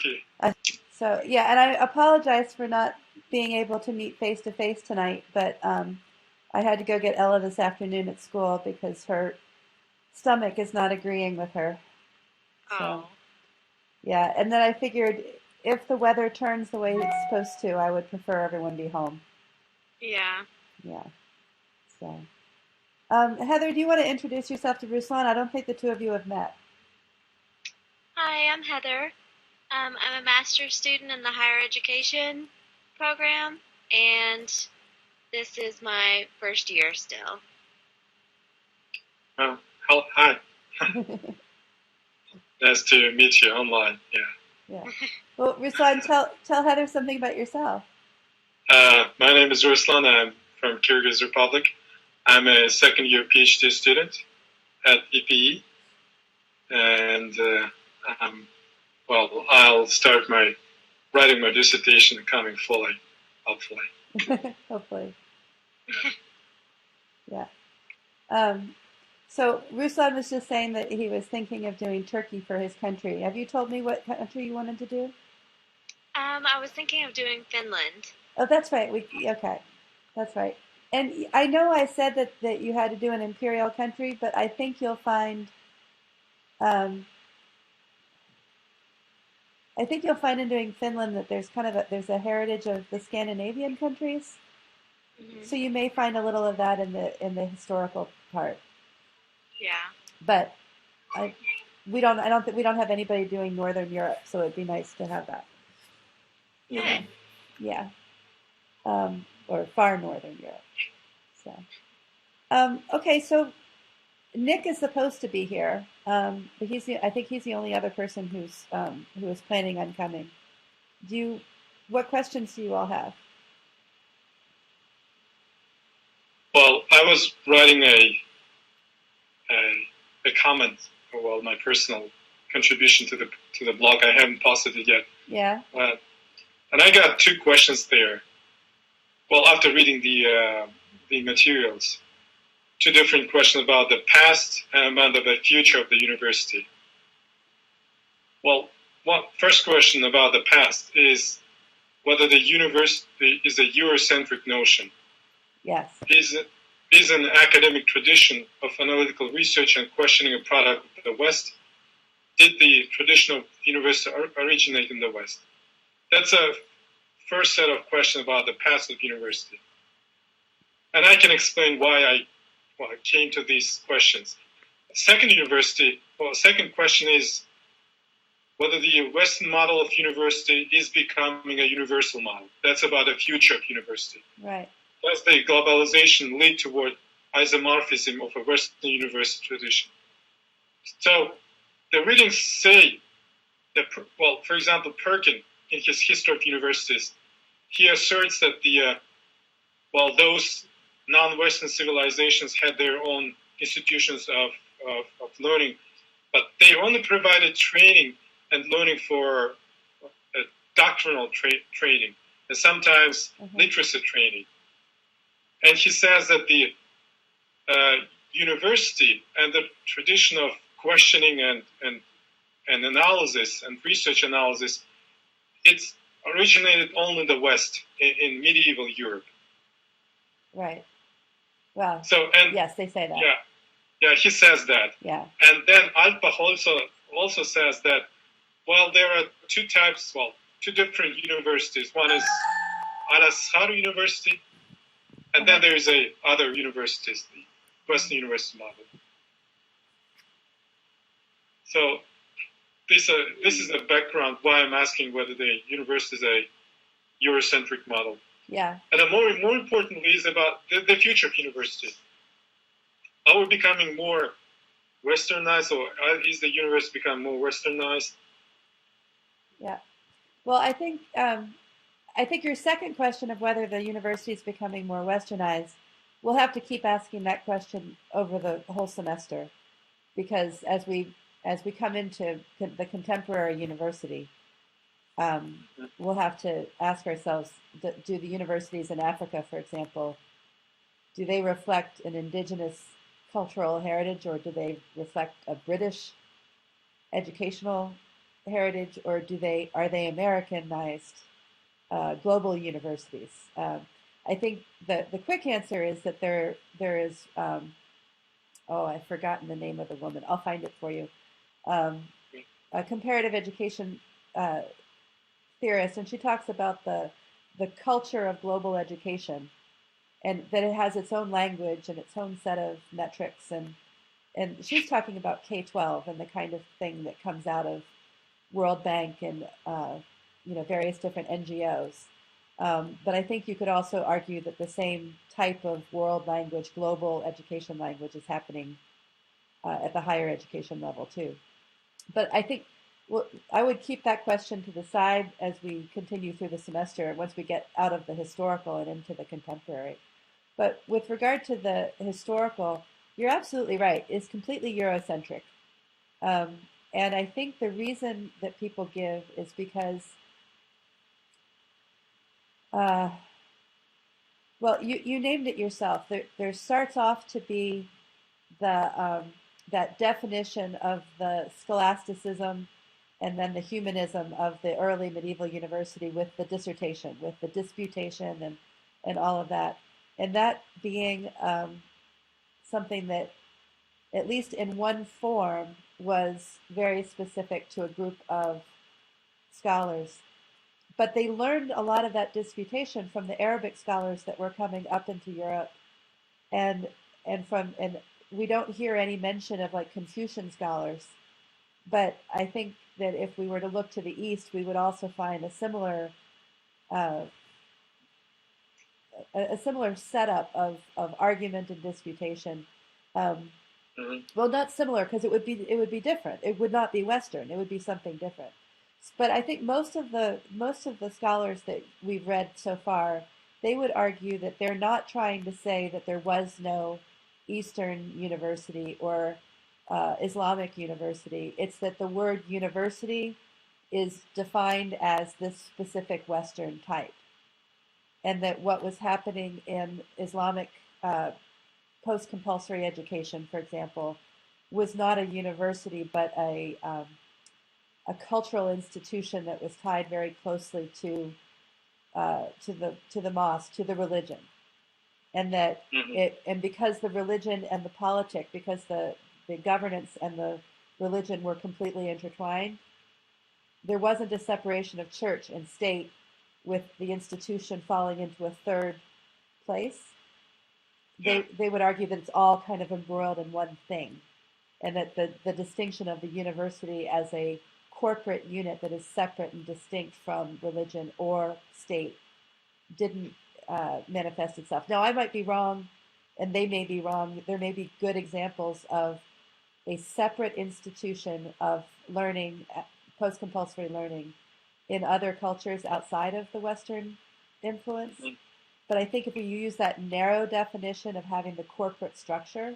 Turkey. So yeah, and I apologize for not being able to meet face to face tonight, but I had to go get Ella this afternoon at school because her stomach is not agreeing with her. So Oh, yeah, and then I figured if the weather turns the way it's supposed to, I would prefer everyone be home. yeah. Yeah. So Heather, do you want to introduce yourself to Ruslan? I don't think the two of you have met. Hi, I'm Heather. I'm a master's student in the higher education program, and this is my first year still. Uh, Hi, nice to meet you online. Yeah. Yeah. Well, Ruslan, tell Heather something about yourself. My name is Ruslan. I'm from Kyrgyz Republic. I'm a second year PhD student at EPE, and I'll start writing my dissertation coming fully, hopefully. Hopefully. Yeah. Um, so Ruslan was just saying that he was thinking of doing Turkey for his country. Have you told me what country you wanted to do? I was thinking of doing Finland. Oh, that's right. Okay, that's right. And I know I said that you had to do an imperial country, but I think you'll find um, I think you'll find in doing Finland that there's kind of there's a heritage of the Scandinavian countries. Hmm. So you may find a little of that in the historical part. Yeah. But I I don't think we don't have anybody doing Northern Europe, so it'd be nice to have that. Good. Yeah. Or far Northern Europe. So okay, so Nick is supposed to be here, but I think he's the only other person who is planning on coming. Do you What questions do you all have? Well, I was writing a comment, well, my personal contribution to the blog. I haven't posted it yet. Yeah. And I got two questions there. Well, after reading the materials, two different questions about the past and about the future of the university. Well, first question about the past is whether the university is a Eurocentric notion. Yes. Is an academic tradition of analytical research and questioning a product of the West. Did the traditional university originate in the West? That's a first set of questions about the past of university. And I can explain why I came to these questions. Second question is whether the Western model of university is becoming a universal model. That's about the future of university. Right. Does the globalization lead toward isomorphism of a Western university tradition? So the readings say that, well, for example, Perkin, in his History of Universities, he asserts that those non-Western civilizations had their own institutions of learning, but they only provided training and learning for doctrinal training and sometimes literacy training. And he says that the university and the tradition of questioning and analysis and research analysis, it's originated only in the West, in medieval Europe. Right. Well, yes, they say that. Yeah, he says that. Yeah. And then Alpbach also says that, well, there are two different universities. One is Al-Azhar University, and then there is other universities, the Western University model. So this is the background why I'm asking whether the university is a Eurocentric model. Yeah. And more importantly is about the future of university. Are we becoming more westernized, or is the university becoming more westernized? Yeah. Well, I think your second question of whether the university is becoming more westernized, we'll have to keep asking that question over the whole semester, because as we come into the contemporary university, we'll have to ask ourselves: do the universities in Africa, for example, do they reflect an indigenous cultural heritage, or do they reflect a British educational heritage, or are they Americanized global universities? I think the quick answer is that there is oh, I've forgotten the name of the woman. I'll find it for you. A comparative education uh, theorist, and she talks about the culture of global education, and that it has its own language and its own set of metrics, and she's talking about K-12 and the kind of thing that comes out of World Bank and various different NGOs. But I think you could also argue that the same type of world language, global education language, is happening at the higher education level too. But I think I would keep that question to the side as we continue through the semester, once we get out of the historical and into the contemporary. But with regard to the historical, you're absolutely right. It's completely Eurocentric. Um, and I think the reason that people give is because, uh, well, you named it yourself. There starts off to be that definition of the scholasticism and then the humanism of the early medieval university with the dissertation, with the disputation and all of that. And that being something that, at least in one form, was very specific to a group of scholars. But they learned a lot of that disputation from the Arabic scholars that were coming up into Europe, and and we don't hear any mention of like Confucian scholars. But I think that if we were to look to the east, we would also find uh, a similar setup of argument and disputation. Um, well, not similar, because it would be different. It would not be Western. It would be something different. But I think most of the scholars that we've read so far, they would argue that they're not trying to say that there was no Eastern university or Islamic university. It's that the word university is defined as this specific Western type, and that what was happening in Islamic post-compulsory education, for example, was not a university but a cultural institution that was tied very closely to the mosque, to the religion, and that and because the religion and the politic, because the governance and the religion were completely intertwined, there wasn't a separation of church and state, with the institution falling into a third place. They would argue that it's all kind of embroiled in one thing, and that the distinction of the university as a corporate unit that is separate and distinct from religion or state didn't manifest itself. Now, I might be wrong, and they may be wrong. There may be good examples of a separate institution of learning, post-compulsory learning, in other cultures outside of the Western influence. But I think if you use that narrow definition of having the corporate structure,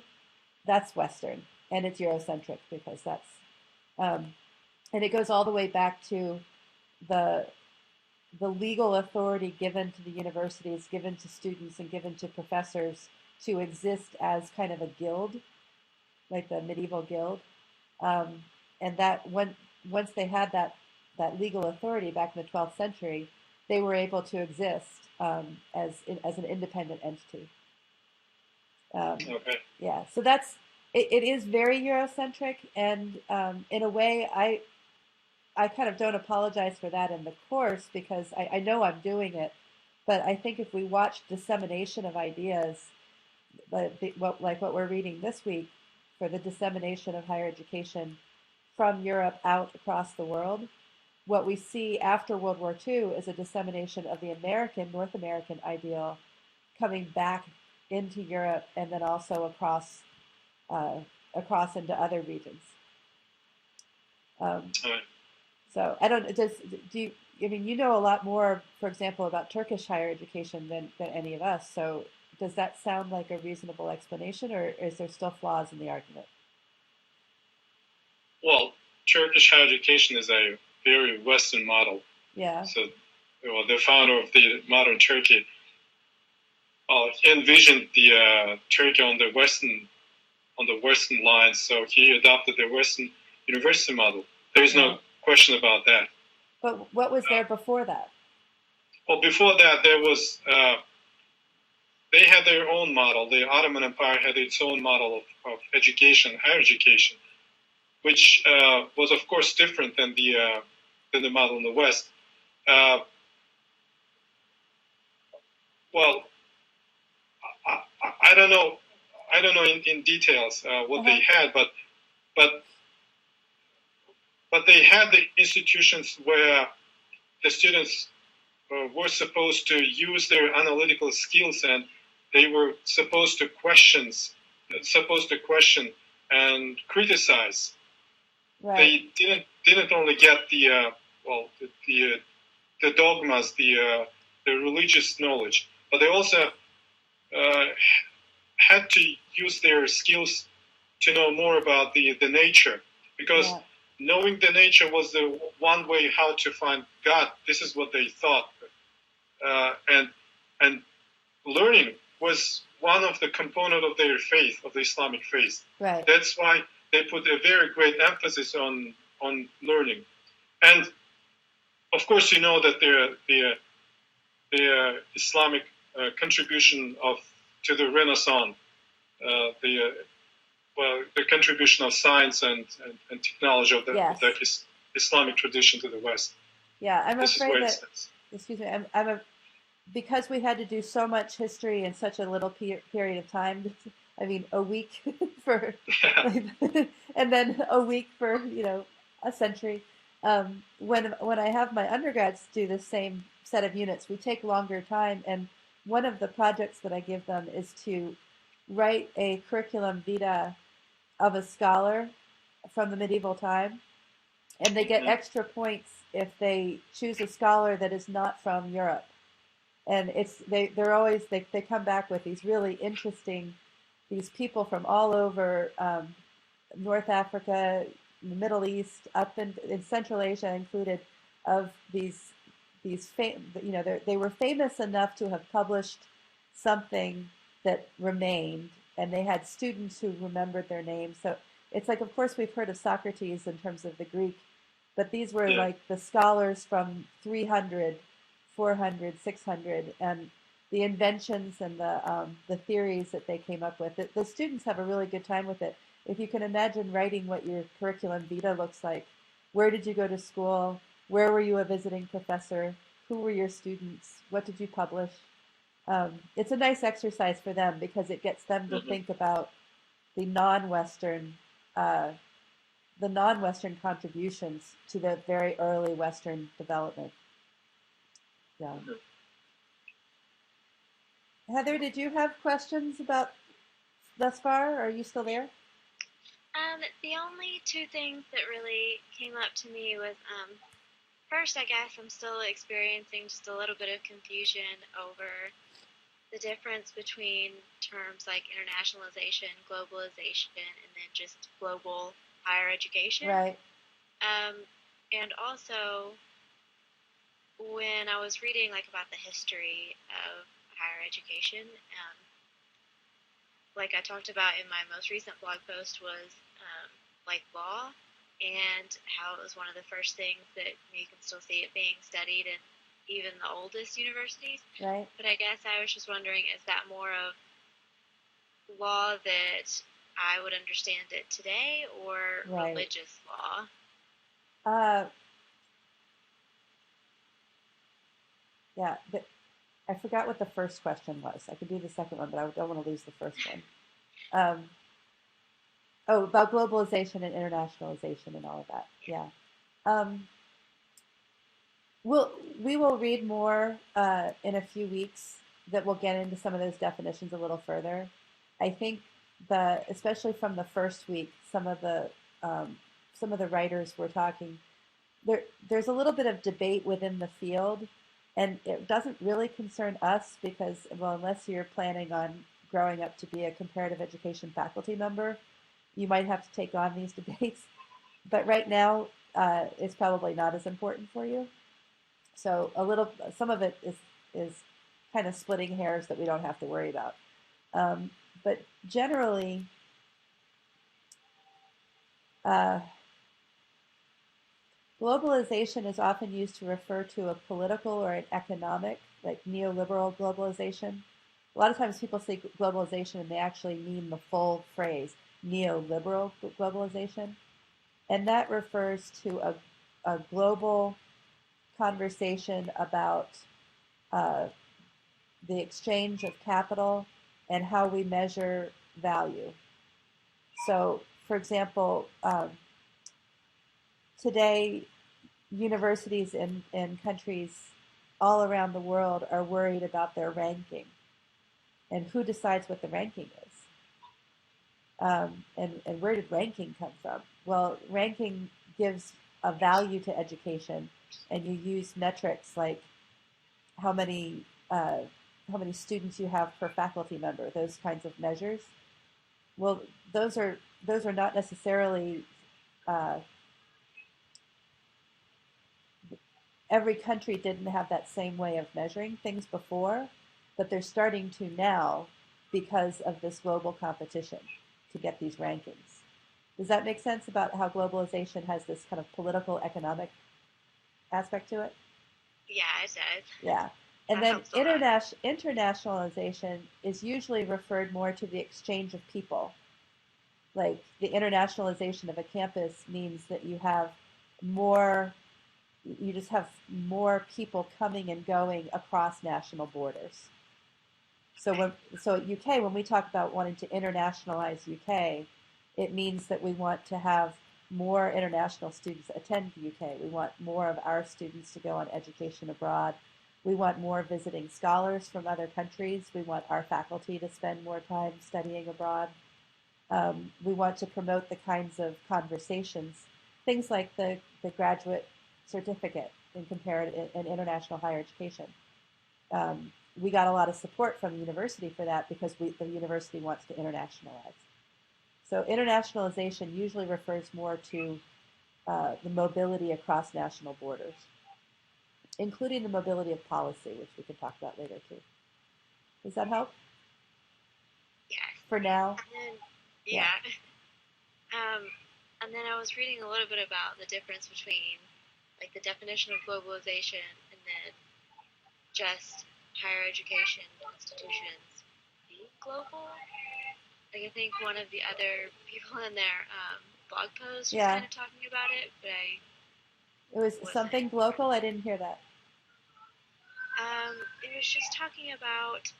that's Western, and it's Eurocentric, because that's, and it goes all the way back to the legal authority given to the universities, given to students, and given to professors to exist as kind of a guild, like the medieval guild, and that once they had that legal authority back in the 12th century, they were able to exist as an independent entity. Okay. Yeah, so that's it is very Eurocentric, and in a way, I kind of don't apologize for that in the course, because I know I'm doing it, but I think if we watch dissemination of ideas, like what we're reading this week for the dissemination of higher education from Europe out across the world, what we see after World War II is a dissemination of the North American ideal coming back into Europe, and then also across into other regions. So I don't, do you, I mean, you know a lot more, for example, about Turkish higher education than any of us. So does that sound like a reasonable explanation, or is there still flaws in the argument? Well, Turkish higher education is a very Western model. Yeah. So, well, the founder of the modern Turkey envisioned the Turkey on the Western lines. So he adopted the Western university model. There is no question about that. But what was there before that? Well, before that, there was they had their own model. The Ottoman Empire had its own model of education, higher education, which was, of course, different than the model in the West. Well, I don't know. I don't know in details what they had, but they had the institutions where the students were supposed to use their analytical skills, and they were supposed to question and criticize. Right. They didn't only get the dogmas, the religious knowledge, but they also had to use their skills to know more about the nature, because knowing the nature was the one way how to find God. This is what they thought, and learning was one of the component of their faith, of the Islamic faith. Right. That's why they put a very great emphasis on learning, and of course, you know that the Islamic contribution to the Renaissance, the contribution of science and technology of the Islamic tradition to the West. Yeah, I'm this afraid that. Sense. Excuse me. Because we had to do so much history in such a little period of time. I mean, a week for, and then a week for a century. When I have my undergrads do the same set of units, we take longer time, and one of the projects that I give them is to write a curriculum vitae of a scholar from the medieval time, and they get extra points if they choose a scholar that is not from Europe. And they come back with these really interesting, these people from all over North Africa, the Middle East, up in Central Asia included, of they were famous enough to have published something that remained, and they had students who remembered their names. So it's like, of course, we've heard of Socrates in terms of the Greek, but these were like the scholars from 300, 400, 600, and the inventions and the theories that they came up with. The students have a really good time with it. If you can imagine writing what your curriculum vitae looks like, where did you go to school? Where were you a visiting professor? Who were your students? What did you publish? It's a nice exercise for them because it gets them to think about the non-Western contributions to the very early Western development. Yeah. Heather, did you have questions about thus far? Are you still there? The only two things that really came up to me was, first, I guess I'm still experiencing just a little bit of confusion over the difference between terms like internationalization, globalization, and then just global higher education. Right. And also, when I was reading about the history of higher education, like I talked about in my most recent blog post, was law, and how it was one of the first things that you can still see it being studied in even the oldest universities. Right. But I guess I was just wondering, is that more of law that I would understand it today, or religious law? Yeah, I forgot what the first question was. I could do the second one, but I don't want to lose the first one. About globalization and internationalization and all of that. Yeah. We will read more in a few weeks that will get into some of those definitions a little further. I think especially from the first week, some of the writers were talking. There's a little bit of debate within the field, and it doesn't really concern us because, well, unless you're planning on growing up to be a comparative education faculty member, you might have to take on these debates. But right now, it's probably not as important for you. So some of it is kind of splitting hairs that we don't have to worry about. But generally, globalization is often used to refer to a political or an economic, like neoliberal globalization. A lot of times people say globalization and they actually mean the full phrase, neoliberal globalization. And that refers to a global conversation about uh, the exchange of capital and how we measure value. So, for example, today universities in countries all around the world are worried about their ranking and who decides what the ranking is. And where did ranking come from? Well, ranking gives a value to education, and you use metrics like how many uh, how many students you have per faculty member, those kinds of measures. Well, those are not necessarily uh, every country didn't have that same way of measuring things before, but they're starting to now because of this global competition to get these rankings. Does that make sense about how globalization has this kind of political economic aspect to it? Yeah, it does. Yeah. And That then helps a lot. internationalization is usually referred more to the exchange of people. Like the internationalization of a campus means that you just have more people coming and going across national borders. So Okay. so at UK, when we talk about wanting to internationalize UK, it means that we want to have more international students attend the UK. We want more of our students to go on education abroad. We want more visiting scholars from other countries. We want our faculty to spend more time studying abroad. We want to promote the kinds of conversations, things like the graduate certificate in comparative in international higher education. We got a lot of support from the university for that because the university wants to internationalize. So internationalization usually refers more to the mobility across national borders, including the mobility of policy, which we can talk about later too. Does that help Yes. for now? And then, Yeah. yeah. Um, and then I was reading a little bit about the difference between like the definition of globalization and then just higher education institutions being global. Like I think one of the other people in their blog post was Yeah. kind of talking about it, but I It was wasn't. something local. I didn't hear that. It was just talking about,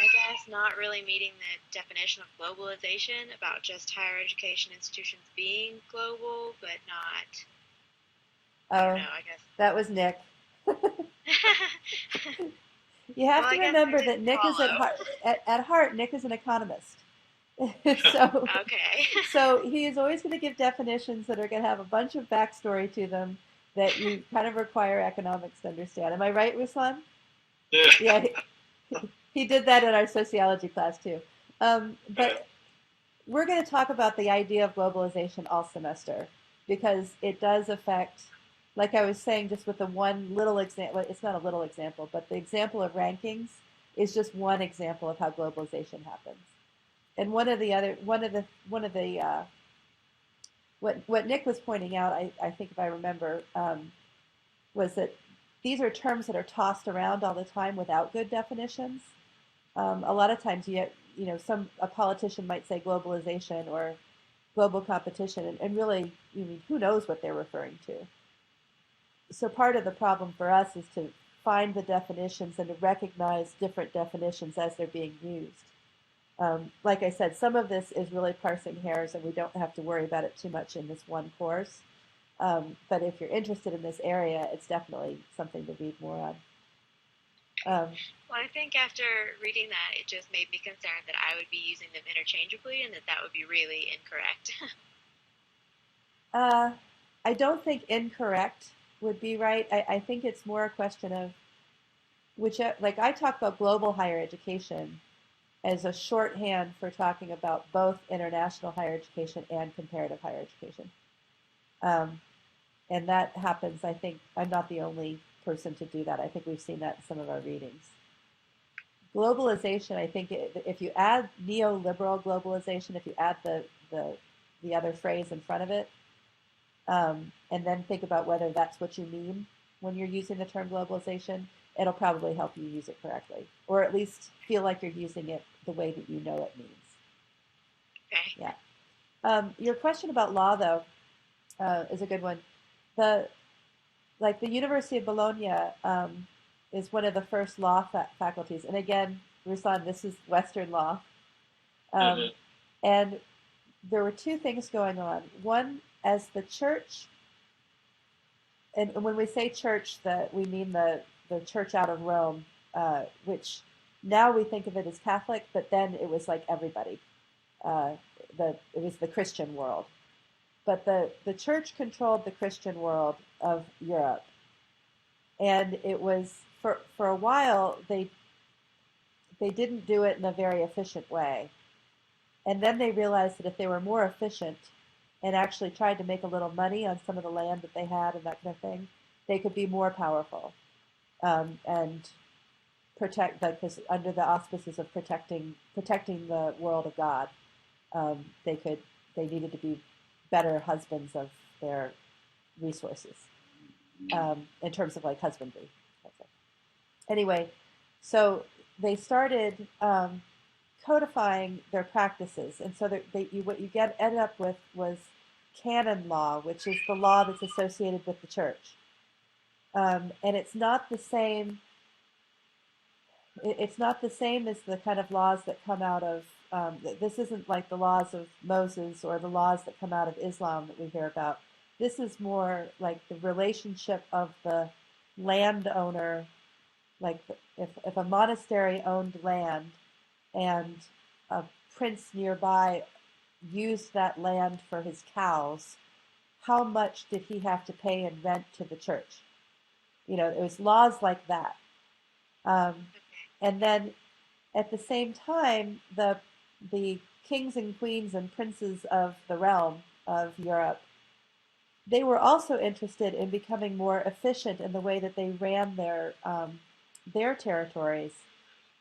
I guess, not really meeting the definition of globalization, about just higher education institutions being global, but not, I don't Oh, know, I guess. that was Nick. You have Well, to I guess I remember that didn't Nick is follow. at heart, Nick is an economist. so Okay. so he is always going to give definitions that are going to have a bunch of backstory to them that you kind of require economics to understand. Am I right, Ruslan? Yeah. Yeah, he did that in our sociology class too. Uh, But we're going to talk about the idea of globalization all semester because it does affect, like I was saying, just with the one little example. It's not a little example, but the example of rankings is just one example of how globalization happens. And one of the what Nick was pointing out, I think if I remember, was that these are terms that are tossed around all the time without good definitions. A lot of times, a politician might say globalization or global competition, and really, who knows what they're referring to? So part of the problem for us is to find the definitions and to recognize different definitions as they're being used. Like I said, some of this is really parsing hairs, and we don't have to worry about it too much in this one course. But if you're interested in this area, it's definitely something to read more on. Well, I think after reading that, it just made me concerned that I would be using them interchangeably and that that would be really incorrect. uh, I don't think incorrect would be right. I think it's more a question of like I talk about global higher education as a shorthand for talking about both international higher education and comparative higher education. Um, and that happens, I think, I'm not the only person to do that. I think we've seen that in some of our readings. Globalization, I think, if you add neoliberal globalization, if you add the other phrase in front of it, and then think about whether that's what you mean when you're using the term globalization, it'll probably help you use it correctly, or at least feel like you're using it the way that you know it means. Okay. Yeah. Your question about law, though, is a good one. The University of Bologna is one of the first law faculties, and again, Ruslan, this is Western law, and there were two things going on. One, as the church, and when we say church, we mean the church out of Rome, which now we think of it as Catholic, but then it was like everybody. It was the Christian world. But the church controlled the Christian world of Europe. And it was, for a while, they didn't do it in a very efficient way. And then they realized that if they were more efficient and actually tried to make a little money on some of the land that they had and that kind of thing, they could be more powerful and protect, because under the auspices of protecting the world of God, they needed to be better husbands of their resources in terms of like husbandry. Anyway, so they started codifying their practices, and so what you ended up with was canon law, which is the law that's associated with the church, and it's not the same. It's not the same as the kind of laws that come out of. This isn't like the laws of Moses or the laws that come out of Islam that we hear about. This is more like the relationship of the landowner, like if a monastery owned land and a prince nearby used that land for his cows, how much did he have to pay in rent to the church? It was laws like that. And then at the same time, the kings and queens and princes of the realm of Europe, they were also interested in becoming more efficient in the way that they ran their territories,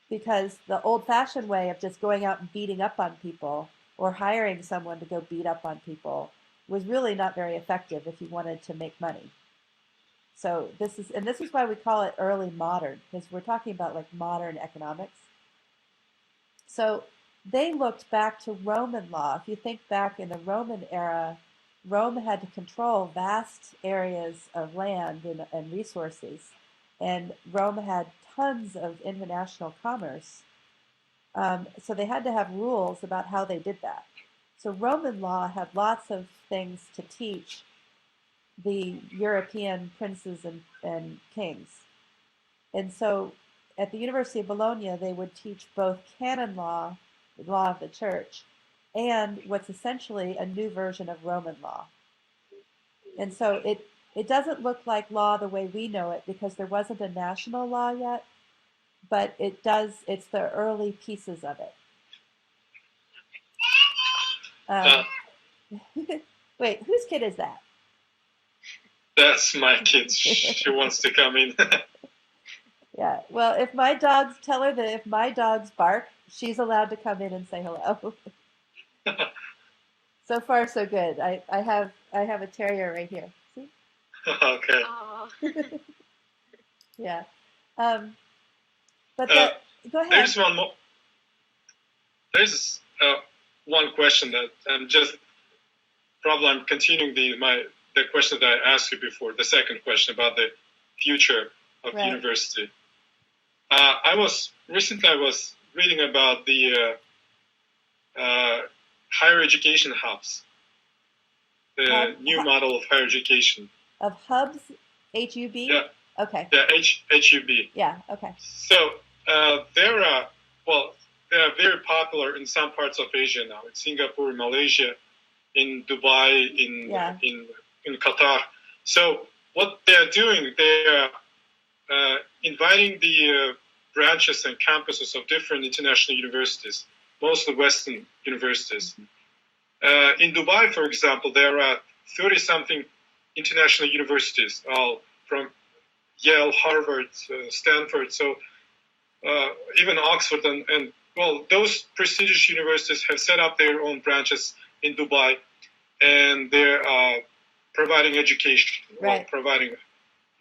because the old-fashioned way of just going out and beating up on people or hiring someone to go beat up on people was really not very effective if you wanted to make money. So this is why we call it early modern, because we're talking about like modern economics. So they looked back to Roman law. If you think back in the Roman era, Rome had to control vast areas of land and resources, and Rome had tons of international commerce. So they had to have rules about how they did that. So Roman law had lots of things to teach the European princes and kings. And so at the University of Bologna, they would teach both canon law, the law of the church, and what's essentially a new version of Roman law. And so it doesn't look like law the way we know it, because there wasn't a national law yet, but it's the early pieces of it. Wait, whose kid is that? That's my kid. She wants to come in. Yeah. Well, tell her that if my dogs bark, she's allowed to come in and say hello. So far, so good. I have a terrier right here. See? Okay. Oh. Yeah. But go ahead. There's one more. There's one question that I'm continuing the question that I asked you before, the second question about the future of the university. I was reading about the higher education hubs, the new model of higher education. Of hubs, HUB? Yeah. Okay. Yeah, HUB. Yeah. Okay. So they're very popular in some parts of Asia now, in Singapore, Malaysia, in Dubai, in Qatar. So what they're doing, they're inviting the branches and campuses of different international universities, mostly Western universities. In Dubai, for example, there are 30-something international universities, all from Yale, Harvard, Stanford, so even Oxford, and those prestigious universities have set up their own branches in Dubai, and they're providing education, Right. providing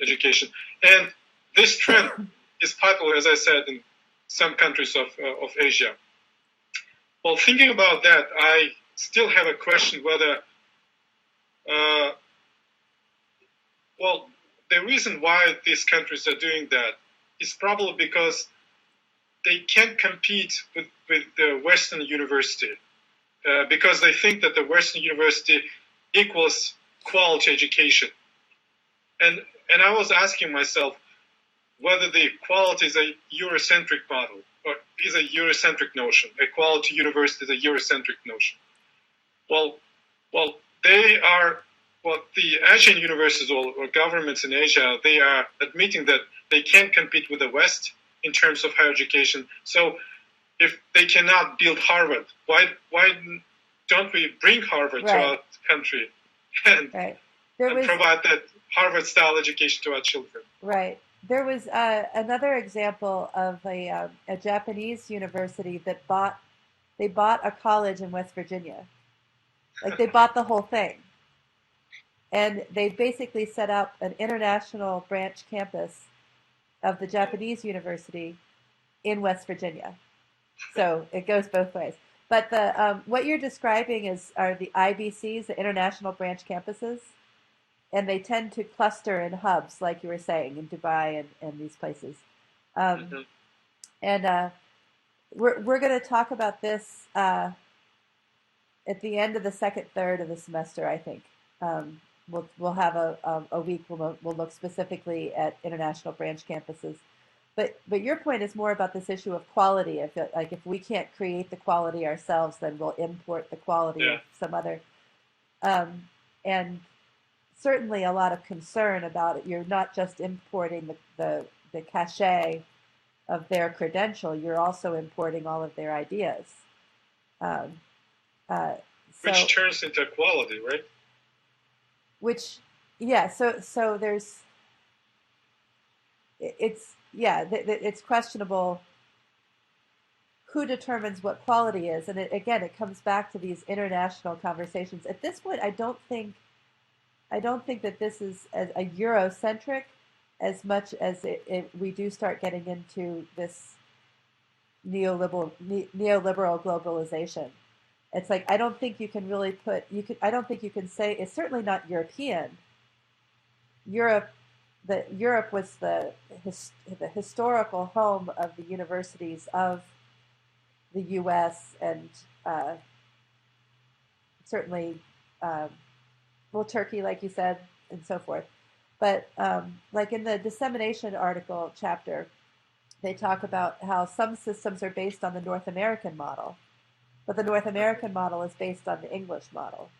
education. And this trend is popular, as I said, in some countries of Asia. Well, thinking about that, I still have a question whether, well, the reason why these countries are doing that is probably because they can't compete with the Western university because they think that the Western university equals quality education. And I was asking myself whether the quality is a Eurocentric model or is a Eurocentric notion. A quality university is a Eurocentric notion. Well, they are. Well, the Asian universities or governments in Asia, they are admitting that they can't compete with the West in terms of higher education. So if they cannot build Harvard, why don't we bring Harvard to our country and, and provide that Harvard-style education to our children? Right. There was another example of a Japanese university that bought a college in West Virginia. Like they bought the whole thing. And they basically set up an international branch campus of the Japanese university in West Virginia. So it goes both ways. But the what you're describing are the IBCs, the international branch campuses, and they tend to cluster in hubs, like you were saying, in Dubai and these places. And we're going to talk about this at the end of the second third of the semester, I think. We'll have a week we'll look specifically at international branch campuses. But your point is more about this issue of quality. If we can't create the quality ourselves, then we'll import the quality of some other. And certainly a lot of concern about it. You're not just importing the cachet of their credential. You're also importing all of their ideas. Which turns into quality, right? So there's. It's questionable who determines what quality is. And it comes back to these international conversations. At this point, I don't think that this is a Eurocentric as much as we do start getting into this neoliberal globalization. It's like, I don't think you can really I don't think you can say, it's certainly not European. Europe was the historical home of the universities of the U.S. and certainly, Turkey, like you said, and so forth. But like in the dissemination article chapter, they talk about how some systems are based on the North American model, but the North American model is based on the English model.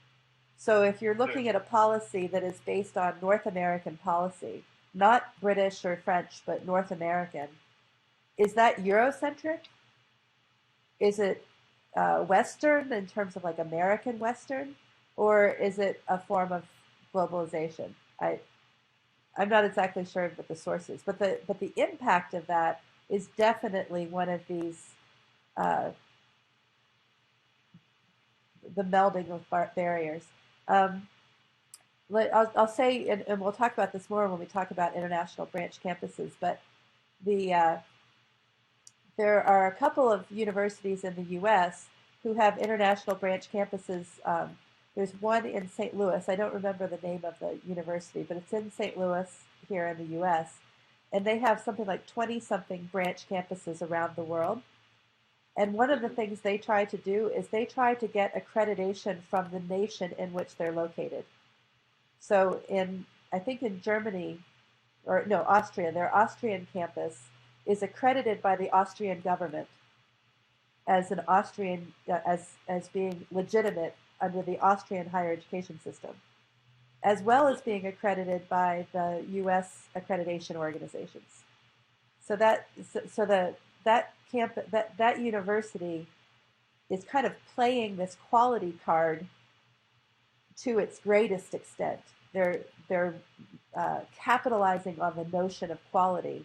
So if you're looking at a policy that is based on North American policy, not British or French, but North American, is that Eurocentric? Is it Western in terms of like American Western? Or is it a form of globalization? I'm not exactly sure what the source is, but the impact of that is definitely one of these the melding of barriers. I'll say, and we'll talk about this more when we talk about international branch campuses, but there are a couple of universities in the U.S. who have international branch campuses. There's one in St. Louis. I don't remember the name of the university, but it's in St. Louis here in the U.S. And they have something like 20-something branch campuses around the world. And one of the things they try to do is they try to get accreditation from the nation in which they're located. So I think in Germany, or no, Austria, their Austrian campus is accredited by the Austrian government as an Austrian, as being legitimate under the Austrian higher education system, as well as being accredited by the U.S. accreditation organizations. So that university is kind of playing this quality card to its greatest extent. They're capitalizing on the notion of quality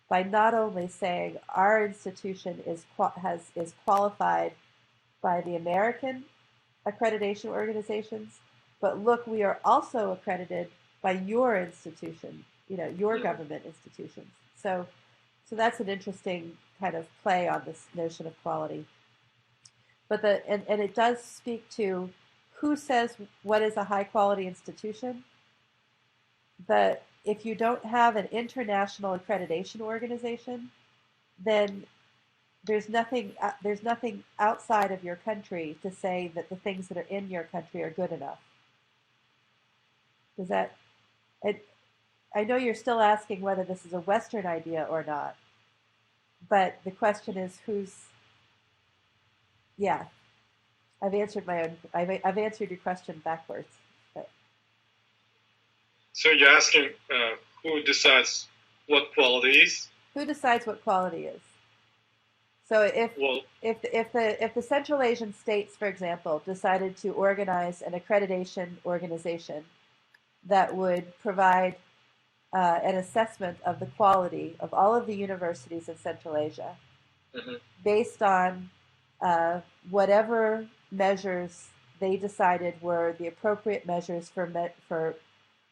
by not only saying our institution is qualified by the American accreditation organizations, but look, we are also accredited by your institution, your Mhm. government institutions. So that's an interesting kind of play on this notion of quality. But and it does speak to who says what is a high quality institution. But if you don't have an international accreditation organization, then there's nothing outside of your country to say that the things that are in your country are good enough. Does that? It, I know you're still asking whether this is a Western idea or not, but the question is who's. Yeah, I've answered my own. I've answered your question backwards. But So you're asking who decides what quality is? who decides what quality is? So Well, if the Central Asian states, for example, decided to organize an accreditation organization that would provide an assessment of the quality of all of the universities in Central Asia mhm. based on whatever measures they decided were the appropriate measures for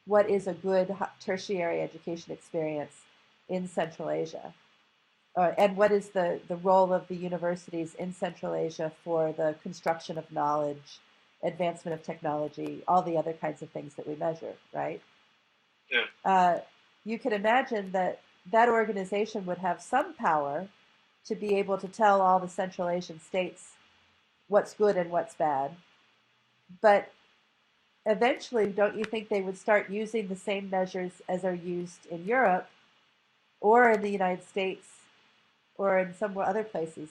what is a good tertiary education experience in Central Asia. And what is the role of the universities in Central Asia for the construction of knowledge, advancement of technology, all the other kinds of things that we measure, right? Yeah. You can imagine that that organization would have some power to be able to tell all the Central Asian states what's good and what's bad. But eventually, don't you think they would start using the same measures as are used in Europe or in the United States or in some other places?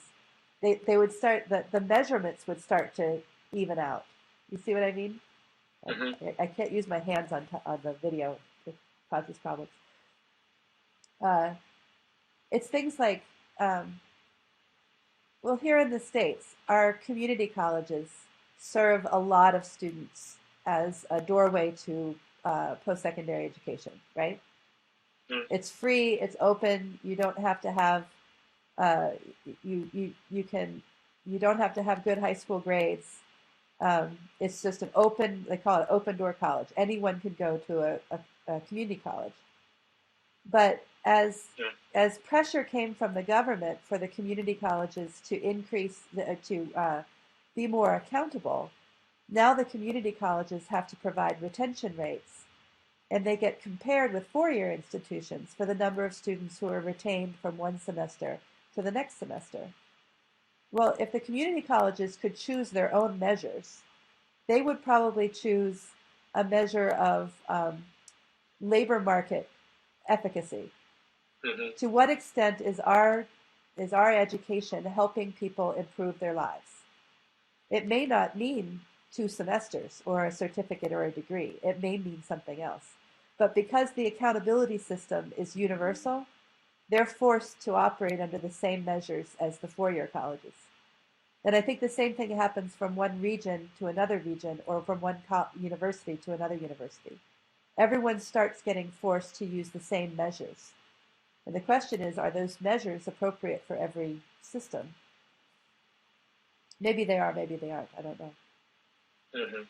They would start, the measurements would start to even out. You see what I mean? Mhm. I can't use my hands on the video. It causes problems. Uh, it's things like, well, here in the States, our community colleges serve a lot of students as a doorway to post-secondary education, right? Mm. It's free, it's open, you don't have to have, uh, you can, you don't have to have good high school grades. It's just an open, they call it open door college. Anyone could go to a community college. But Yeah. as pressure came from the government for the community colleges to be more accountable, now the community colleges have to provide retention rates, and they get compared with four-year institutions for the number of students who are retained from one semester to the next semester. Well, if the community colleges could choose their own measures, they would probably choose a measure of labor market efficacy. Mhm. To what extent is our education helping people improve their lives? It may not mean 2 semesters or a certificate or a degree. It may mean something else. But because the accountability system is universal, they're forced to operate under the same measures as the four-year colleges. And I think the same thing happens from one region to another region or from one university to another university. Everyone starts getting forced to use the same measures. And the question is, are those measures appropriate for every system? Maybe they are, maybe they aren't. I don't know. Mhm.